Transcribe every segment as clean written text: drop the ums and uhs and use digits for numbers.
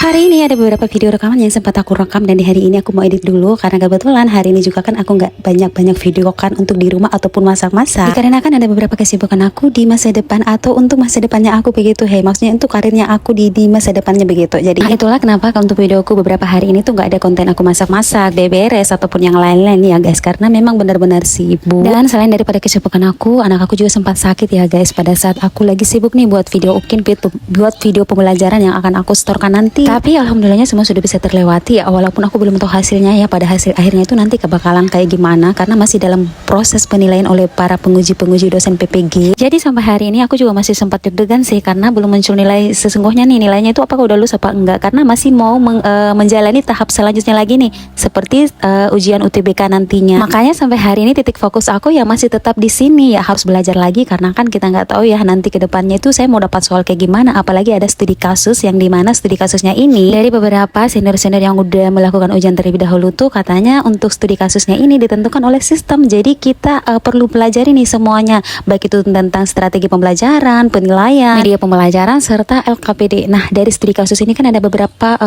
Hari ini ada beberapa video rekaman yang sempat aku rekam dan di hari ini aku mau edit dulu karena kebetulan hari ini juga kan aku nggak banyak video kan untuk di rumah ataupun masak-masak. Dikarenakan ada beberapa kesibukan aku di masa depan atau untuk masa depannya aku begitu. Maksudnya untuk karirnya aku di masa depannya begitu. Jadi itulah kenapa untuk videoku beberapa hari ini tuh nggak ada konten aku masak-masak, beberes ataupun yang lain-lain ya guys, karena memang benar-benar sibuk. Dan selain daripada kesibukan aku, anak aku juga sempat sakit ya guys pada saat aku lagi sibuk nih buat video buat video pembelajaran yang akan aku setorkan nanti. Tapi alhamdulillahnya semua sudah bisa terlewati ya, walaupun aku belum tahu hasilnya ya, pada hasil akhirnya itu nanti kebakalan kayak gimana karena masih dalam proses penilaian oleh para penguji dosen PPG. Jadi sampai hari ini aku juga masih sempat deg-degan sih karena belum muncul nilai sesungguhnya nih, nilainya itu apakah udah lulus apa enggak, karena masih mau menjalani tahap selanjutnya lagi nih seperti ujian UTBK nantinya. Makanya sampai hari ini titik fokus aku ya masih tetap di sini ya, harus belajar lagi karena kan kita nggak tahu ya nanti ke depannya itu saya mau dapat soal kayak gimana, apalagi ada studi kasus yang dimana studi kasusnya ini dari beberapa senior-senior yang udah melakukan ujian terlebih dahulu tuh katanya untuk studi kasusnya ini ditentukan oleh sistem. Jadi kita perlu pelajari nih semuanya, baik itu tentang strategi pembelajaran, penilaian, media pembelajaran, serta LKPD. Nah dari studi kasus ini kan ada beberapa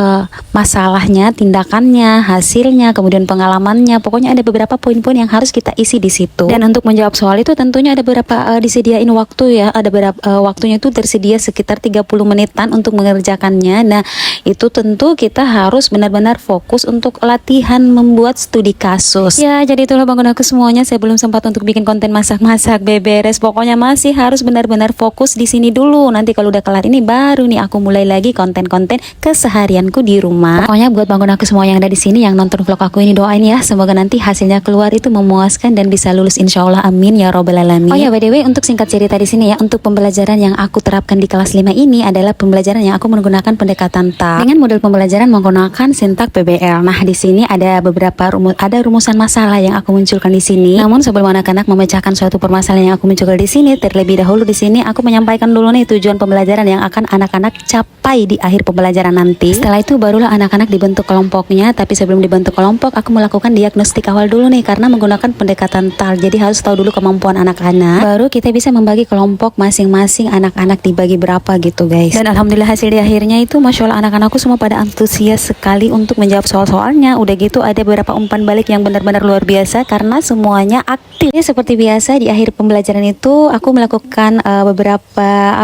masalahnya, tindakannya, hasilnya, kemudian pengalamannya. Pokoknya ada beberapa poin-poin yang harus kita isi di situ. Dan untuk menjawab soal itu tentunya ada beberapa disediain waktu ya. Ada beberapa waktunya itu tersedia sekitar 30 menitan untuk mengerjakannya. Nah itu tentu kita harus benar-benar fokus untuk latihan membuat studi kasus. Ya jadi itulah bangun aku semuanya. Saya belum sempat untuk bikin konten masak-masak, beberes. Pokoknya masih harus benar-benar fokus di sini dulu. Nanti kalau udah kelar ini baru nih aku mulai lagi konten-konten keseharianku di rumah. Pokoknya buat bangun aku semua yang ada di sini, yang nonton vlog aku ini, doain ya semoga nanti hasilnya keluar itu memuaskan dan bisa lulus insyaallah, amin ya robbal alamin. Oh ya by the way, untuk singkat cerita di sini ya, untuk pembelajaran yang aku terapkan di kelas 5 ini adalah pembelajaran yang aku menggunakan pendekatan TAK dengan model pembelajaran menggunakan sintak PBL. Nah di sini ada beberapa rumusan masalah yang aku munculkan di sini. Namun sebelum anak-anak memecahkan suatu permasalahan yang aku munculkan di sini, terlebih dahulu di sini aku menyampaikan dulu nih tujuan pembelajaran yang akan anak-anak capai di akhir pembelajaran nanti. Setelah itu barulah anak-anak dibentuk kelompoknya. Tapi sebelum dibentuk kelompok, aku melakukan diagnostik awal dulu nih karena menggunakan pendekatan TAL. Jadi harus tahu dulu kemampuan anak-anak, baru kita bisa membagi kelompok masing-masing anak-anak dibagi berapa gitu guys. Dan alhamdulillah hasil di akhirnya itu masya Allah anak-anakku semua pada antusias sekali untuk menjawab soal-soalnya. Udah gitu ada beberapa umpan balik yang benar-benar luar biasa karena semuanya aktif. Ya, seperti biasa di akhir pembelajaran itu aku melakukan beberapa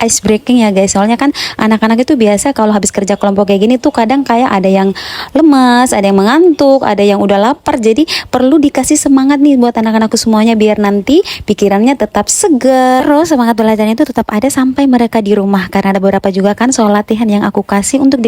ice breaking ya guys. Soalnya kan anak-anak itu biasa kalau habis kerja kelompok kayak gini tuh kadang kayak ada yang lemas, ada yang mengantuk, ada yang udah lapar. Jadi perlu dikasih semangat nih buat anak-anakku semuanya biar nanti pikirannya tetap seger. Terus semangat belajarnya itu tetap ada sampai mereka di rumah, karena ada beberapa juga kan soal latihan yang aku kasih untuk